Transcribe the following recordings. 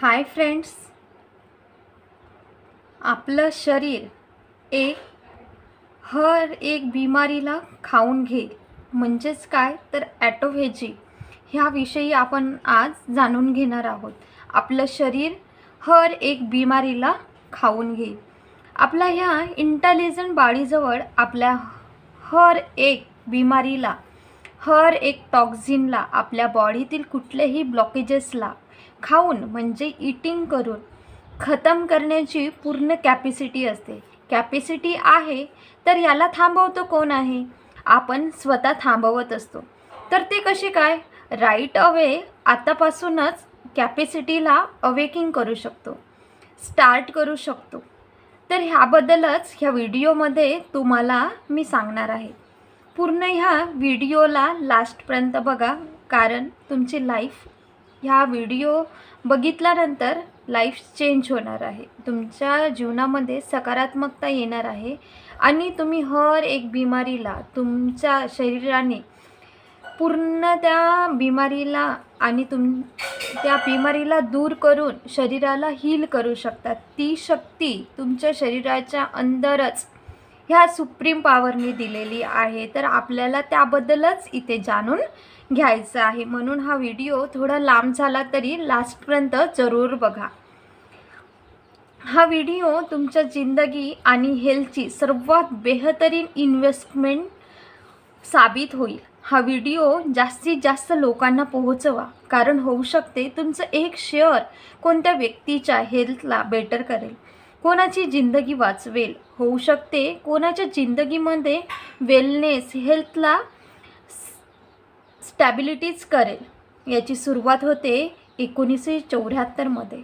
Hi friends, आपलं शरीर हर एक बिमारीला खाऊन घेईल. म्हणजेच काय तर ॲटोफेजी ह्याविषयी आपण आज जाणून घेणार आहोत. आपलं शरीर हर एक बिमारीला खाऊन घेईल. आपल्या ह्या इंटेलिजंट बॉडीजवळ आपल्या हर एक बिमारीला, हर एक टॉक्झिनला, आपल्या बॉडीतील कुठल्याही ब्लॉकेजेसला खाऊन म्हणजे ईटिंग करून खतम करण्याची पूर्ण कॅपॅसिटी असते. कॅपॅसिटी आहे तर याला थांबवतो कोण आहे? आपण स्वतः थांबवत असतो. तर ते कसे काय? राईट अवे आतापासूनच कॅपॅसिटीला अवेकिंग करू शकतो, स्टार्ट करू शकतो. तर ह्याबद्दलच ह्या व्हिडिओमध्ये तुम्हाला मी सांगणार आहे. पूर्ण ह्या व्हिडिओला लास्टपर्यंत बघा, कारण तुमची लाईफ ह्या व्हिडिओ बघितल्यानंतर लाईफ चेंज होणार आहे. तुमच्या जीवनामध्ये सकारात्मकता येणार आहे आणि तुम्ही हर एक बिमारीला तुमच्या शरीराने पूर्ण त्या बिमारीला आणि त्या बिमारीला दूर करून शरीराला हील करू शकतात. ती शक्ती तुमच्या शरीराच्या अंदरच ह्या सुप्रीम पॉवरने दिलेली आहे. तर आपल्याला त्याबद्दलच इथे जाणून घ्यायचं आहे. म्हणून हा व्हिडिओ थोडा लांब झाला तरी लास्टपर्यंत जरूर बघा. हा व्हिडिओ तुमच्या जिंदगी आणि हेल्थची सर्वात बेहतरीन इन्व्हेस्टमेंट साबित होईल. हा व्हिडिओ जास्तीत जास्त लोकांना पोहोचवा, कारण होऊ शकते तुमचं एक शेअर कोणत्या व्यक्तीच्या हेल्थला बेटर करेल, कोणाची जिंदगी वाचवेल. होऊ शकते कोणाच्या जिंदगीमध्ये वेलनेस, हेल्थला स्टॅबिलिटीज करेल. याची सुरुवात होते 1974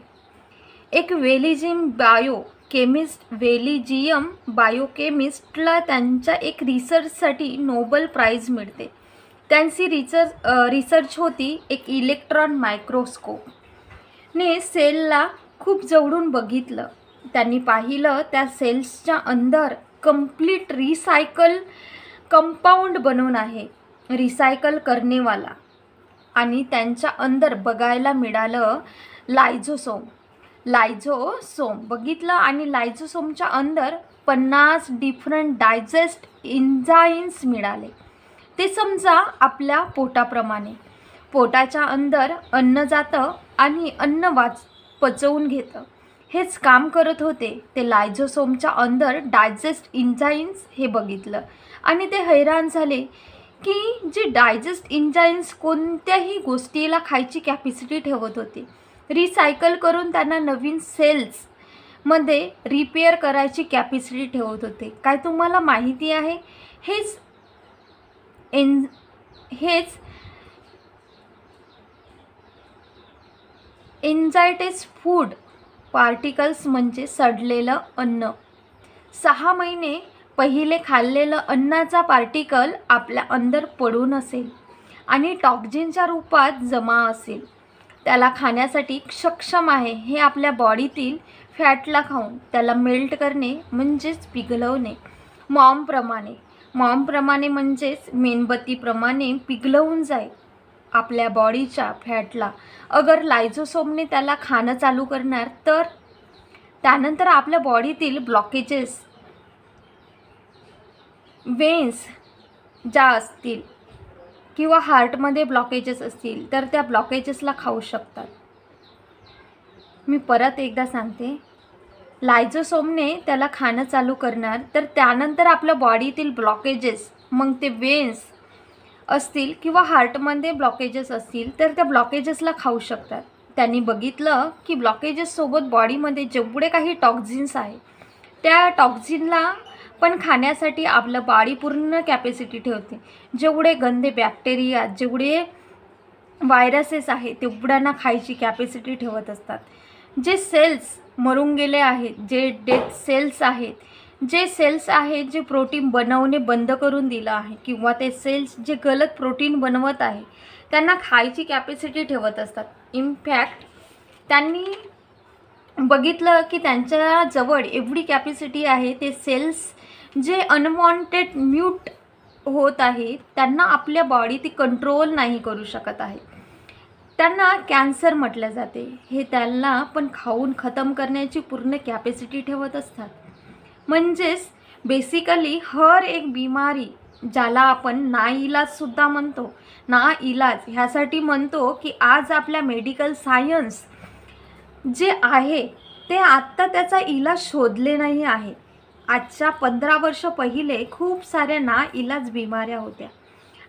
एक वेलिजियम बायोकेमिस्टला त्यांच्या एक रिसर्चसाठी नोबेल प्राइज मिळते. त्यांची रिसर्च होती एक इलेक्ट्रॉन मायक्रोस्कोप ने सेलला खूप जवळून बघितलं. त्यांनी पाहिलं त्या सेल्सच्या अंदर कंप्लीट रिसायकल कंपाऊंड बनवून आहे, रिसायकल करणेवाला. आणि त्यांच्या अंदर बघायला मिळालं लायझोसोम बघितलं. आणि लायझोसोमच्या अंदर 50 डिफरंट डायजेस्ट एन्झाईम्स मिळाले. ते समजा आपल्या पोटाप्रमाणे, पोटाच्या अंदर अन्न जातं आणि अन्न पचवून घेतं. हेच काम करत होते ते लायझोसोमच्या अंदर डायजेस्ट एन्झाईम्स. हे बघितलं आणि ते हैराण झाले की जे डायजेस्ट एन्झाईम्स कोणत्याही गोष्टीला खायची कॅपॅसिटी ठेवत होते, रिसायकल करून त्यांना नवीन सेल्समध्ये रिपेअर करायची कॅपॅसिटी ठेवत होते. काय तुम्हाला माहिती आहे? हेच एन्झायटेस फूड पार्टिकल्स म्हणजे सडलेलं अन्न. 6 महिने पहिले खाल्लेलं अन्नाचा पार्टिकल आपल्या अंदर पडून असेल आणि टॉक्झिनच्या रूपात जमा असेल. त्याला खाण्यासाठी सक्षम आहे. हे आपल्या बॉडीतील फॅटला खाऊन त्याला मेल्ट करणे म्हणजेच पिघलवणे. मॉमप्रमाणे म्हणजेच मेणबत्तीप्रमाणे पिघलवून जाईल आपल्या बॉडीच्या फॅटला. अगर लायझोसोमने त्याला खाणं चालू करणार तर त्यानंतर आपल्या बॉडीतील ब्लॉकेजेस, वेन्स ज्या असतील किंवा हार्टमध्ये ब्लॉकेजेस असतील तर त्या ब्लॉकेजेसला खाऊ शकतात. मी परत एकदा सांगते, लायझोसोमने त्याला खाणं चालू करणार तर त्यानंतर आपल्या बॉडीतील ब्लॉकेजेस, मग ते वेन्स असतील किंवा हार्टमध्ये ब्लॉकेजेस असतील तर त्या ब्लॉकेजेसला खाऊ शकतात. त्यांनी बघितलं की ब्लॉकेजेससोबत बॉडीमध्ये जेवढे काही टॉक्झिन्स आहे त्या टॉक्झिनला पण खाण्यासाठी आपलं बॉडी पूर्ण कॅपॅसिटी ठेवते. जेवढे गंदे बॅक्टेरिया, जेवढे व्हायरसेस आहेत तेवढ्यांना खायची कॅपॅसिटी ठेवत असतात. जे सेल्स मरून गेले आहेत, जे डेड सेल्स आहेत, जे प्रोटीन बनवणे बंद करून दिलं आहे किंवा ते सेल्स जे गलत प्रोटीन बनवत आहे त्यांना खायची कॅपॅसिटी ठेवत असतात. इनफॅक्ट त्यांनी बघितलं की त्यांच्या जवळ एवढी कॅपॅसिटी आहे, ते सेल्स जे अनवॉन्टेड म्यूट होत आहे त्यांना आपल्या बॉडी ती कंट्रोल नाही करू शकत आहे. त्यांना कॅन्सर म्हटलं जाते. हे त्यांना पण खाऊन खतम करण्याची पूर्ण कॅपॅसिटी ठेवत असतात. म्हणजेच बेसिकली हर एक बिमारी, ज्याला आपण नाइलाजसुद्धा म्हणतो, नाइलाज ह्यासाठी म्हणतो की आज आपल्या मेडिकल सायन्स जे आहे ते आत्ता त्याचा इलाज शोधले नाही आहे. आजच्या 15 वर्ष पहिले खूप साऱ्या नाइलाज बिमाऱ्या होत्या.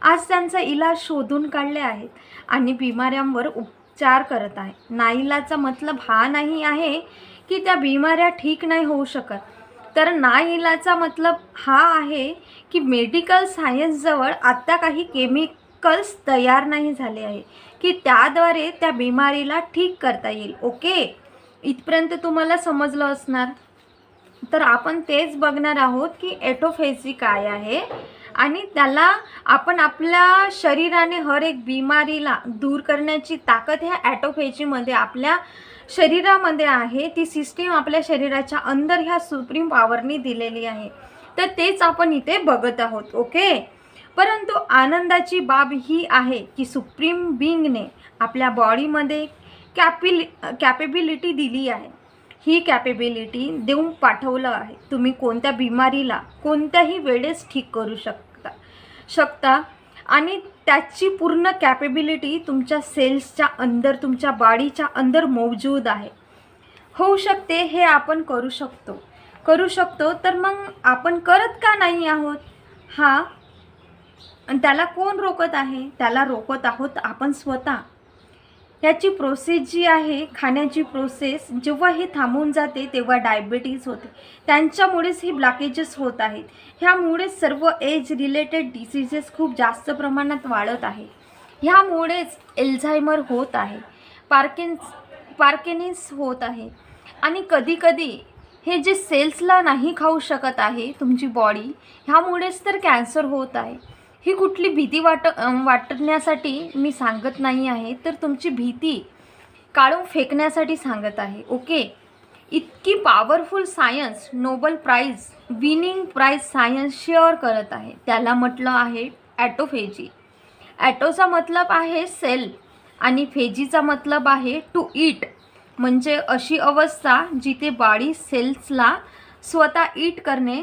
आज त्यांचा इलाज शोधून काढले आहेत आणि बिमाऱ्यांवर उपचार करत आहे. नाइलाजचा मतलब हा नाही आहे की त्या बिमाऱ्या ठीक नाही होऊ शकत, तर नाइलाजचा मतलब हा आहे की मेडिकल सायन्सजवळ आत्ता काही केमिकल्स तयार नाही झाले आहे की त्याद्वारे त्या बिमारीला ठीक करता येईल. ओके, इथपर्यंत तुम्हाला समजलं असणार. तर आपण तेच बघणार आहोत की ॲटोफेजी काय आहे आणि त्याला आपण आपल्या शरीराने हर एक बिमारीला दूर करण्याची ताकद ह्या ॲटोफेजीमध्ये आपल्या शरीरामध्ये आहे. ती सिस्टीम आपल्या शरीराच्या अंदर ह्या सुप्रीम पॉवरनी दिलेली आहे. तर तेच आपण इथे बघत आहोत. ओके, परंतु आनंदाची बाब ही आहे की सुप्रीम बीइंगने आपल्या बॉडीमध्ये कॅपेबिलिटी दिली आहे. ही कॅपेबिलिटी देऊन पाठवलं आहे. तुम्ही कोणत्या बिमारीला कोणत्याही वेळेस ठीक करू शकता आणि त्याची पूर्ण कॅपेबिलिटी तुमच्या सेल्सच्या अंदर, तुमच्या बॉडीच्या अंदर मौजूद आहे. होऊ शकते हे आपण करू शकतो. तर मग आपण करत का नाही आहोत? आणि त्याला कोण रोकत आहे? त्याला रोकत आहोत आपण स्वतः. ह्याची प्रोसेस जी आहे, खाण्याची प्रोसेस, जेव्हा हे थांबून जाते तेव्हा डायबिटीज होते. त्यांच्यामुळेच ही ब्लॉकेजेस होत आहेत. ह्यामुळेच सर्व एज रिलेटेड डिसीजेस खूप जास्त प्रमाणात वाढत आहे. ह्यामुळेच एल्झायमर होत आहे, पार्किन्सन्स होत आहे. आणि कधीकधी हे जे सेल्सला नाही खाऊ शकत आहे तुमची बॉडी, ह्यामुळेच तर कॅन्सर होत आहे. ही कुठली भीती वाटण्यासाठी मी सांगत नाही आहे, तर तुमची भीती काढून फेकण्यासाठी सांगत आहे. ओके, इतकी powerful science, Nobel prize winning prize science share करत आहे. त्याला म्हटलं आहे ॲटोफेजी. ॲटोचा मतलब आहे सेल आणि फेजीचा मतलब आहे टू ईट. म्हणजे अशी अवस्था जिथे बॉडी सेल्सला स्वतः ईट करणे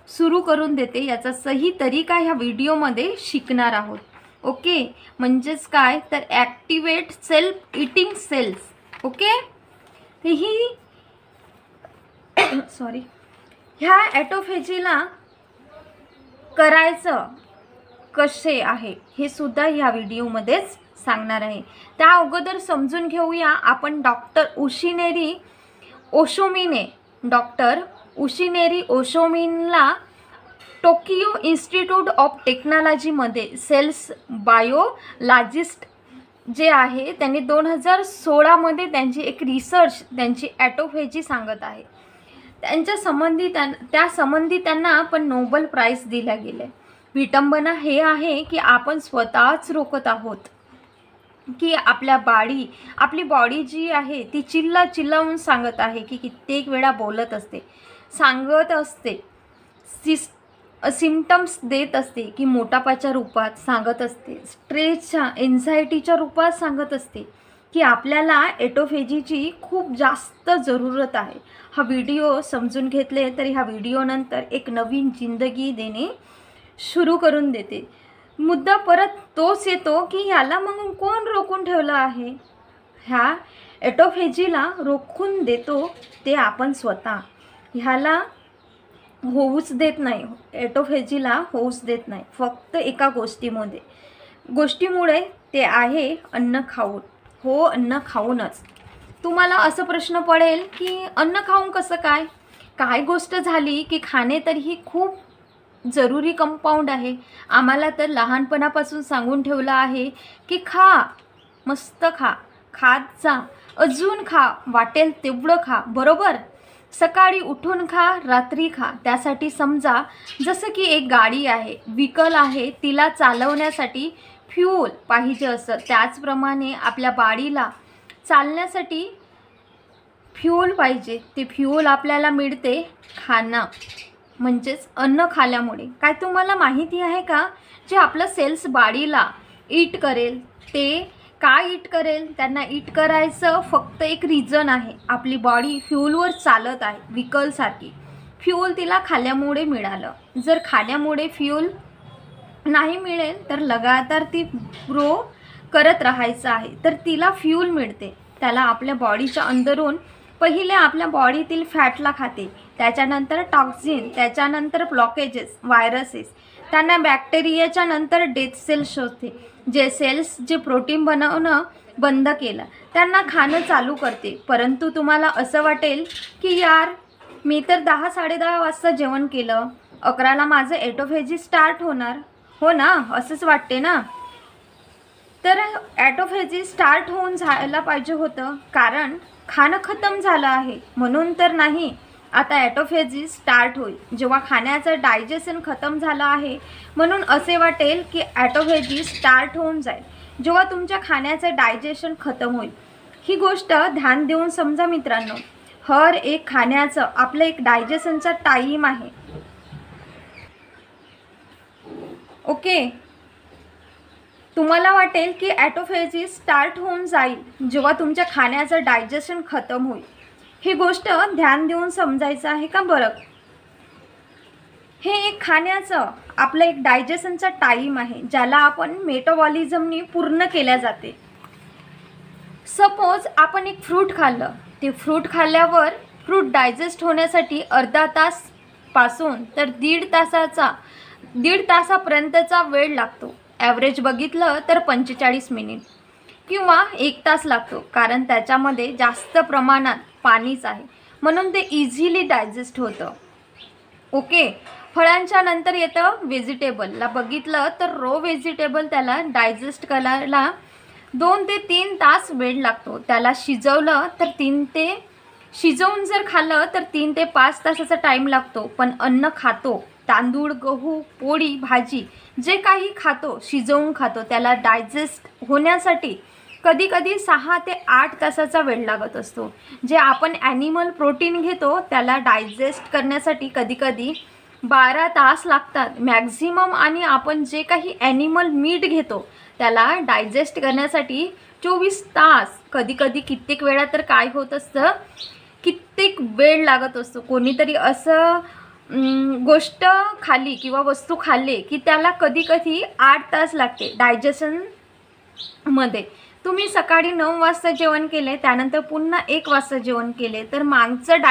सुरू करून देते. याचा सही तरीका ह्या व्हिडिओमध्ये शिकणार आहोत. ओके, म्हणजेच काय तर activate self eating cells. Okay, तर ही ह्या ॲटोफेजीला करायचं कसे आहे हे सुद्धा ह्या व्हिडिओमध्येच सांगणार आहे. त्या अगोदर समजून घेऊया आपण डॉक्टर उशिनेरी ओशोमिनला टोकियो इन्स्टिट्यूट ऑफ टेक्नॉलॉजीमध्ये सेल्स बायोलॉजिस्ट जे आहे त्यांनी 2016मध्ये त्यांची एक रिसर्च त्यांची ॲटोफेजी सांगत आहे. त्या संबंधी त्यांना पण नोबल प्राइज दिला गेले. विटंबना हे आहे की आपण स्वतःच रोकत आहोत की आपली बॉडी जी आहे ती चिल्लावून सांगत आहे की कित्येक वेळा बोलत असते, सांगत असते, सिम्पटम्स देत असते की मोटापाच्या रूपात सांगत असते, स्ट्रेसच्या एन्झायटीच्या रूपात सांगत असते की आपल्याला ॲटोफेजीची खूप जास्त जरूरत आहे. हा व्हिडिओ समजून घेतले तर ह्या व्हिडिओनंतर एक नवीन जिंदगी देणे सुरू करून देते. मुद्दा परत तोच येतो की ह्याला मग कोण रोखून ठेवलं आहे? ह्या ॲटोफेजीला रोखून देतो ते आपण स्वतः. ह्याला होऊच देत नाही, ॲटोफेजीला होऊच देत नाही फक्त एका गोष्टीमुळे ते आहे अन्न खाऊन. हो, अन्न खाऊनच. तुम्हाला असं प्रश्न पडेल की अन्न खाऊन कसं काय? काय गोष्ट झाली की खाणे तर ही खूप जरुरी कंपाऊंड आहे. आम्हाला तर लहानपणापासून सांगून ठेवलं आहे की खा, मस्त खा, खात जा, अजून खा, वाटेल तेवढं खा, बरोबर? सकाळी उठून खा, रात्री खा. त्यासाठी समजा जसं की एक गाडी आहे, व्हीकल आहे, तिला चालवण्यासाठी फ्यूल पाहिजे असं, त्याचप्रमाणे आपल्या बॉडीला चालण्यासाठी फ्यूल पाहिजे. ते फ्यूल आपल्याला मिळते खाणं, म्हणजेच अन्न खाल्यामुळे. काय तुम्हाला माहिती आहे का, जे आपलं सेल्स बॉडीला ईट करेल ते काय ईट करेल? त्यांना ईट करायचं फक्त एक रिझन आहे, आपली बॉडी फ्यूलवर चालत आहे, व्हीकलसारखी. फ्यूल तिला खाल्यामुळे मिळालं. जर खाल्यामुळे फ्यूल नाही मिळेल तर लगातार ती ग्रो करत राहायचं आहे, तर तिला फ्यूल मिळते. त्याला आपल्या बॉडीच्या अंदरून पहिले आपल्या बॉडीतील फॅटला खाते, त्याच्यानंतर टॉक्झिन, त्याच्यानंतर ब्लॉकेजेस, व्हायरसेस, त्यांना बॅक्टेरियाच्या नंतर डेथ सेल्स शोधते. जे सेल्स जे प्रोटीन बनवणं बंद केलं त्यांना खाणं चालू करते. परंतु तुम्हाला असं वाटेल की यार मी तर 10-10:30 वाजता जेवण केलं, 11ला माझं ॲटोफेजी स्टार्ट होणार. हो ना, असंच वाटते ना. तर ॲटोफेजी स्टार्ट होऊन जायला पाहिजे होतं, कारण खाणं खतम झालं आहे म्हणून तर नाही. आता ॲटोफेजी स्टार्ट होईल जेव्हा खाण्याचं डायजेशन खतम झालं आहे, म्हणून असे वाटेल की ॲटोफेजी स्टार्ट होऊन जाईल जेव्हा तुमच्या खाण्याचं डायजेशन खतम होईल. ही गोष्ट ध्यान देऊन समजा मित्रांनो. हर एक खाण्याचं आपलं एक डायजेशनचा टाईम आहे. ओके, तुम्हाला वाटेल की ॲटोफेजी स्टार्ट होऊन जाईल जेव्हा तुमच्या खाण्याचं डायजेशन खतम होईल. ही गोष्ट ध्यान देऊन समजायचं आहे का बरं. हे एक खाण्याचं आपलं एक डायजेशनचा टाईम आहे, ज्याला आपण मेटाबॉलिझमनी पूर्ण केल्या जाते. सपोज आपण एक फ्रूट खाल्लं, ते फ्रूट खाल्ल्यावर फ्रूट डायजेस्ट होण्यासाठी अर्धा तासपासून तर दीड तासापर्यंतचा वेळ लागतो. ॲव्हरेज बघितलं तर 45 मिनिट किंवा 1 तास लागतो, कारण त्याच्यामध्ये जास्त प्रमाणात पाणीच आहे, म्हणून ते इझिली डायजेस्ट होतं. ओके, फळांच्या नंतर येतं व्हेजिटेबलला. बघितलं तर रो व्हेजिटेबल त्याला डायजेस्ट करायला 2 ते 3 तास वेळ लागतो. त्याला शिजवलं तर शिजवून जर खाल्लं तर 3 ते 5 तासाचा टाईम लागतो. पण अन्न खातो, तांदूळ, गहू, पोळी, भाजी जे काही खातो, शिजवून खातो, त्याला डायजेस्ट होण्यासाठी कधीकधी 6 ते 8 तासाचा वेळ लागत असतो. जे आपण ॲनिमल प्रोटीन घेतो त्याला डायजेस्ट करण्यासाठी कधीकधी 12 तास लागतात मॅक्झिमम. आणि आपण जे काही ॲनिमल मीट घेतो त्याला डायजेस्ट करण्यासाठी 24 तास, कधीकधी कित्येक वेळा तर काय होत असतं, कित्येक वेळ लागत असतो. कोणीतरी असं गोष्ट खाल्ली किंवा वस्तू खाल्ली की त्याला कधीकधी 8 तास लागते डायजेशनमध्ये. तुम्ही सकाळी 9 वाजता जेवण केले, त्यानंतर पुन्हा 1 वाजता जेवण केले, तर मागचं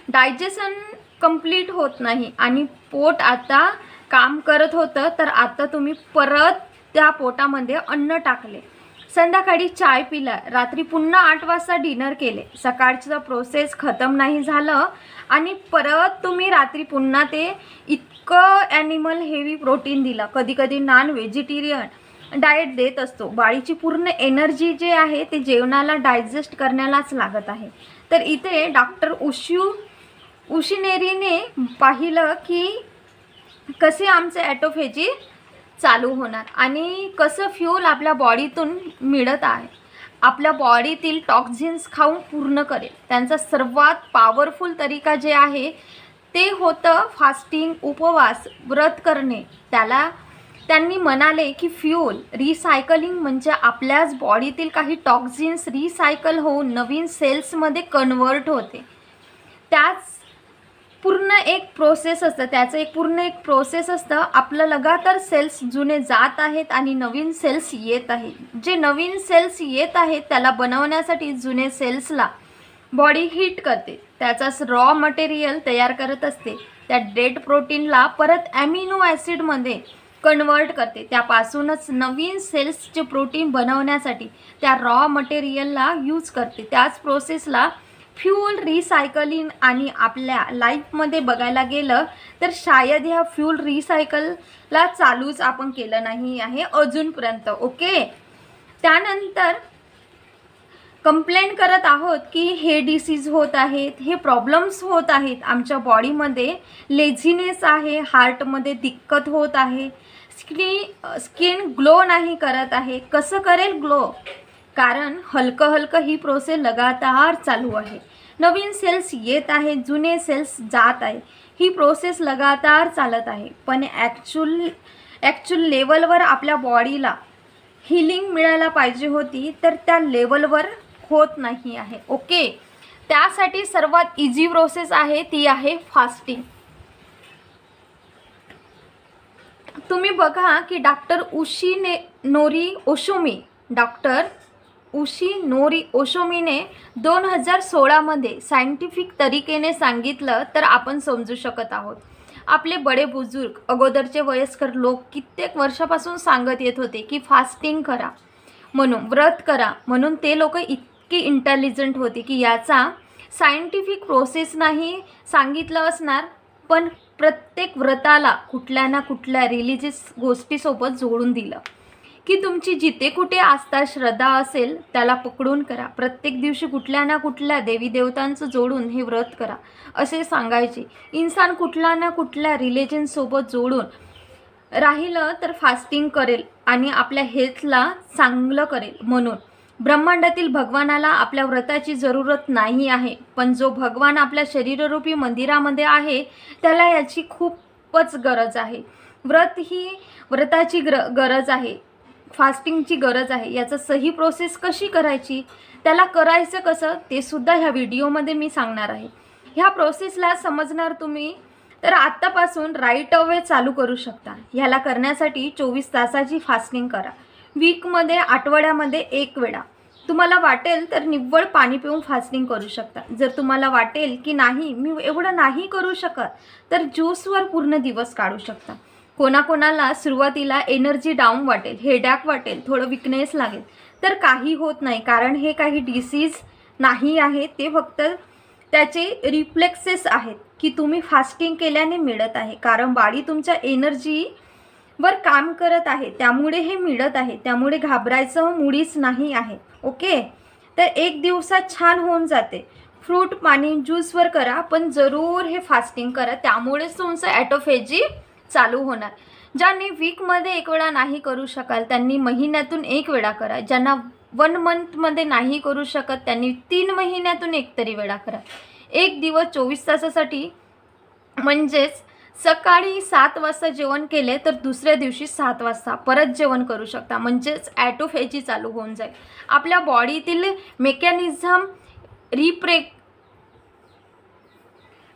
डायजेशन कंप्लीट होत नाही आणि पोट आता काम करत होतं, तर आता तुम्ही परत त्या पोटामध्ये अन्न टाकले. संध्याकाळी चाय पिला, रात्री पुन्हा 8 वाजता डिनर केले, सकाळचं प्रोसेस खतम नाही झालं आणि परत तुम्ही रात्री पुन्हा ते इतकं ॲनिमल हेवी प्रोटीन दिलं. कधीकधी नॉन व्हेजिटेरियन डाएट देत असतो. बाळीची पूर्ण एनर्जी जे आहे ते जेवणाला डायजेस्ट करण्यालाच लागत आहे. तर इथे डॉक्टर उशिनेरीने पाहिलं की कसे आमचे ॲटोफेजी चालू होणार आणि कसं फ्यूल आपल्या बॉडीतून मिळत आहे. आपल्या बॉडीतील टॉक्झिन्स खाऊन पूर्ण करेल. त्यांचा सर्वात पॉवरफुल तरीका जे आहे ते होतं फास्टिंग, उपवास, व्रत करणे. त्यांनी म्हणाले की फ्यूल रिसायकलिंग म्हणजे आपल्याच बॉडीतील काही टॉक्झिन्स रिसायकल होऊन नवीन सेल्समध्ये कन्वर्ट होते. त्याच पूर्ण एक प्रोसेस असतं, त्याचं एक पूर्ण एक प्रोसेस असतं. आपलं लगातार सेल्स जुने जात आहेत आणि नवीन सेल्स येत आहेत. जे नवीन सेल्स येत आहेत त्याला बनवण्यासाठी जुने सेल्सला बॉडी हीट करते, त्याचाच रॉ मटेरियल तयार करत असते. त्या डेड प्रोटीनला परत ॲमिनो ॲसिडमध्ये कन्वर्ट करते. त्यापासूनच नवीन सेल्सचे प्रोटीन बनवण्यासाठी त्या रॉ मटेरियलला यूज करते. त्याच प्रोसेसला फ्यूल रिसायकलिंग. आणि आपल्या लाईफमध्ये बघायला गेलं तर शायद ह्या फ्यूल रिसायकलला चालूच आपण केलं नाही आहे अजूनपर्यंत. ओके, त्यानंतर कंप्लेंट करत आहोत की हे डिसीज होत आहेत, हे प्रॉब्लेम्स होत आहेत आमच्या बॉडीमध्ये, लेझीनेस आहे, हार्टमध्ये दिक्कत होत आहे, स्किन ग्लो नाही करत आहे. कसं करेल ग्लो? कारण हलकं हलकं ही प्रोसेस लगातार चालू आहे. नवीन सेल्स येत आहेत, जुने सेल्स जात आहेत. ही प्रोसेस लगातार चालत आहे. पण ॲक्च्युअल लेवलवर आपल्या बॉडीला हिलिंग मिळायला पाहिजे होती, तर त्या लेवलवर होत नाही आहे. ओके, त्यासाठी सर्वात इझी प्रोसेस आहे ती आहे फास्टिंग. तुम्ही बघा की डॉक्टर उशी नोरी ओशोमीने 2016 सायंटिफिक तरीकेने सांगितलं तर आपण समजू शकत आहोत. आपले बडे बुजुर्ग, अगोदरचे वयस्कर लोक कित्येक वर्षापासून सांगत येत होते की फास्टिंग करा म्हणून, व्रत करा म्हणून. ते लोक इतके इंटेलिजंट होते की याचा सायंटिफिक प्रोसेस नाही सांगितलं असणार, पण प्रत्येक व्रताला कुठल्या ना कुठल्या रिलिजियस गोष्टीसोबत जोडून दिलं की तुमची जिथे कुठे आस्था श्रद्धा असेल त्याला पकडून करा. प्रत्येक दिवशी कुठल्या ना कुठल्या देवी देवतांचं जोडून हे व्रत करा असे सांगायचे. इन्सान कुठल्या ना कुठल्या रिलिजनसोबत जोडून राहिलं तर फास्टिंग करेल आणि आपल्या हेल्थला चांगलं करेल. म्हणून ब्रह्मांडातील भगवानाला आपल्या व्रताची जरूरत नाही आहे, पण जो भगवान आपल्या शरीररूपी मंदिरामध्ये आहे त्याला याची खूपच गरज आहे. व्रताची गरज आहे, फास्टिंगची गरज आहे. याचं सही प्रोसेस कशी करायची, त्याला करायचं कसं ते सुद्धा ह्या व्हिडिओमध्ये मी सांगणार आहे. ह्या प्रोसेसला समजणार तुम्ही तर आत्तापासून राईट अवे चालू करू शकता. ह्याला करण्यासाठी 24 तासाची फास्टिंग करा. वीकमध्ये, आठवड्यामध्ये 1 वेळा. तुम्हाला वाटेल तर निव्वळ पाणी पिऊन फास्टिंग करू शकता. जर तुम्हाला वाटेल की नाही मी एवढं नाही करू शकत तर ज्यूसवर पूर्ण दिवस काढू शकता. कोणाकोणाला सुरुवातीला एनर्जी डाऊन वाटेल, हेडॅक वाटेल, थोडं विकनेस लागेल, तर काही होत नाही, कारण हे काही डिसीज नाही आहे. ते फक्त त्याचे रिफ्लेक्सेस आहेत की तुम्ही फास्टिंग केल्याने मिळत आहे, कारण बॉडी तुमच्या एनर्जीवर काम करत आहे, त्यामुळे हे मिळत आहे. त्यामुळे घाबरायचं मुळीच नाही आहे. ओके, तर 1 दिवसात छान होऊन जाते. फ्रूट पाणी ज्यूसवर करा, पण जरूर हे फास्टिंग करा, त्यामुळेच तुमचं ॲटोफेजी चालू होणार. ज्यांनी वीकमध्ये 1 वेळा नाही करू शकाल त्यांनी महिन्यातून 1 वेळा करा. ज्यांना 1 मंथमध्ये नाही करू शकत त्यांनी 3 महिन्यातून 1 तरी वेळा करा. 1 दिवस 24 तासासाठी, म्हणजेच सकाळी 7 वाजता जेवण केले तर दुसऱ्या दिवशी 7 वाजता परत जेवण करू शकता, म्हणजेच ॲटोफेजी चालू होऊन जाईल. आपल्या बॉडीतील मेकॅनिझम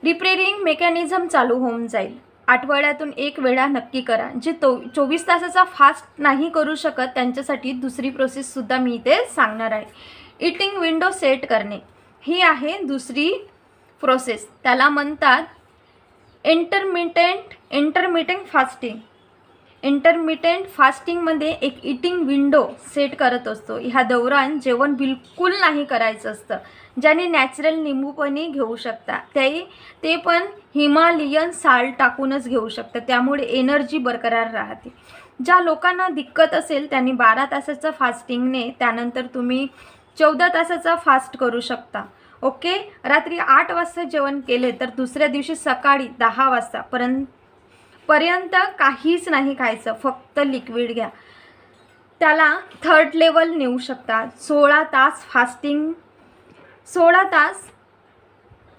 रिपेरिंग मेकॅनिझम चालू होऊन जाईल. आठवड्यातून 1 वेळा नक्की करा. जे 24 तासाचा फास्ट नाही करू शकत त्यांच्यासाठी दुसरी प्रोसेससुद्धा मी इथे सांगणार आहे. इटिंग विंडो सेट करणे ही आहे दुसरी प्रोसेस. त्याला म्हणतात इंटरमिटेंट फास्टिंग. इंटरमिटेंट फास्टिंगमध्ये एक इटिंग विंडो सेट करत असतो. ह्या दौरान जेवण बिलकुल नाही करायचं असतं. ज्याने नॅचरल निंबू पाणी घेऊ शकता, ते पण हिमालयन साल्ट टाकूनच घेऊ शकता, त्यामुळे एनर्जी बरकरार राहते. ज्या लोकांना दिक्कत असेल त्यांनी 12 तासाचा फास्टिंगने, त्यानंतर तुम्ही 14 तासाचा फास्ट करू शकता. ओके, रात्री 8 वाजता जेवण केले तर दुसऱ्या दिवशी सकाळी 10 वाजतापर्यंत काहीच नाही खायचं, फक्त लिक्विड घ्या. त्याला 3rd लेवल नेऊ शकता. 16 तास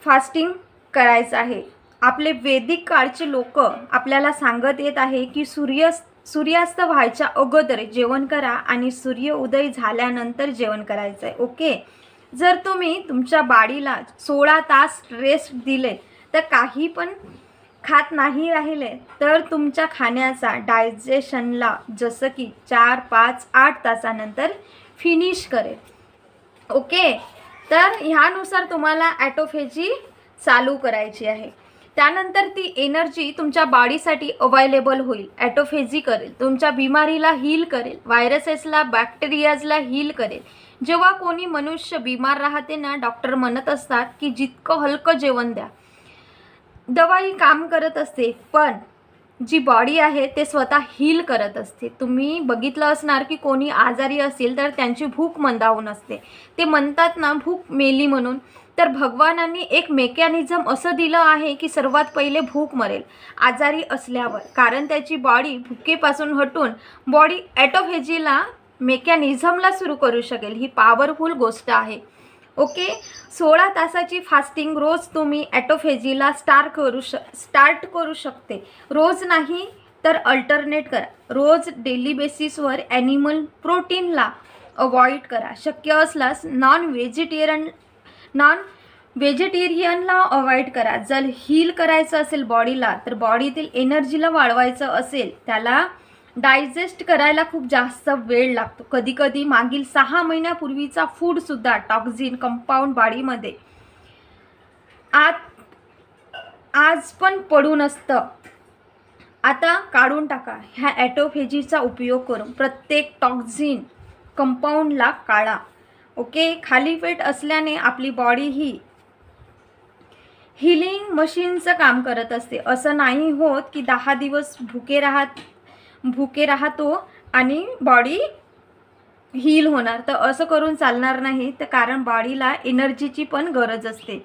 फास्टिंग करायचं आहे. आपले वैदिक काळचे लोक आपल्याला सांगत येत आहे की सूर्यास्त व्हायच्या अगोदर जेवण करा आणि सूर्य उदय झाल्यानंतर जेवण करायचं आहे. ओके, जर तुम्ही तुमच्या बॉडीला 16 तास रेस्ट दिले तर काही पण खात नाही राहिले तर तुमच्या खाण्याचा डायजेशनला जसं की 4, 5, 8 तासानंतर फिनिश करेल. ओके, तर ह्यानुसार तुम्हाला ॲटोफेजी चालू करायची आहे. त्यानंतर ती एनर्जी तुमच्या बॉडीसाठी अवेलेबल होईल. ॲटोफेजी करेल, तुमच्या बिमारीला हील करेल, व्हायरसेसला, बॅक्टेरियाजला हील करेल. जेव्हा कोणी मनुष्य बिमार राहते ना, डॉक्टर म्हणत असतात की जितकं हलकं जेवण द्या. दवाई काम करत असते, पण जी बॉडी आहे ते स्वतः हील करत असते. तुम्ही बघितलं असणार की कोणी आजारी असेल तर त्यांची भूक मंदावून असते. ते म्हणतात ना भूक मेली म्हणून. तर भगवानांनी एक मेकॅनिझम असं दिलं आहे की सर्वात पहिले भूक मरेल आजारी असल्यावर, कारण त्याची बॉडी भुकेपासून हटून बॉडी ॲटोफेजीला मेकॅनिझमला सुरू करू शकेल. ही पॉवरफुल गोष्ट आहे. ओके, 16 तासाची फास्टिंग रोज तुम्ही ॲटोफेजीला स्टार्ट करू शकते. रोज नाही, तर अल्टरनेट करा. रोज डेली बेसिसवर ॲनिमल प्रोटीनला अवॉइड करा. शक्य असल्यास नॉन व्हेजिटेरियनला अवॉइड करा. जर हील करायचं असेल बॉडीला, तर बॉडीतील एनर्जीला वाढवायचं असेल, त्याला डायजेस्ट करायला खूप जास्त वेळ लागतो. कधी कधी मागील 6 महिन्यापूर्वीचा फूडसुद्धा टॉक्झिन कंपाऊंड बॉडीमध्ये आज पण पडून असतं. आता काढून टाका. ह्या ॲटोफेजीचा उपयोग करून प्रत्येक टॉक्झिन कंपाऊंडला काढा. ओके. खाली पेट असल्याने आपली बॉडी ही हिलिंग मशीनचं काम करत असते. असं नाही होत की 10 दिवस भुके राहतो आणि बॉडी हील होणार. तर असं करून चालणार नाही. तर कारण बॉडीला एनर्जीची पण गरज असते.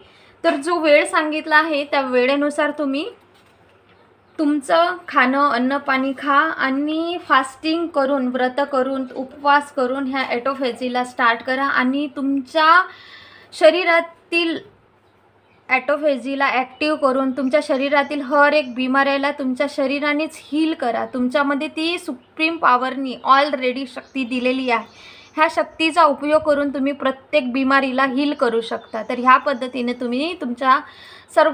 तर जो वेळ सांगितला आहे त्या वेळेनुसार तुम्ही तुमचं खाणं, अन्न पाणी खा आणि फास्टिंग करून, व्रत करून, उपवास करून ह्या ॲटोफेजीला स्टार्ट करा आणि तुमच्या शरीरातील ॲटोफेजीला ॲक्टिव्ह करून तुमच्या शरीरातील हर एक बिमाऱ्याला तुमच्या शरीरानेच हील करा. तुमच्यामध्ये ती सुप्रीम पॉवरनी ऑलरेडी शक्ती दिलेली आहे. ह्या शक्तीचा उपयोग करून तुम्ही प्रत्येक बिमारीला हील करू शकता. तर ह्या पद्धतीने तुम्ही तुमच्या सर्व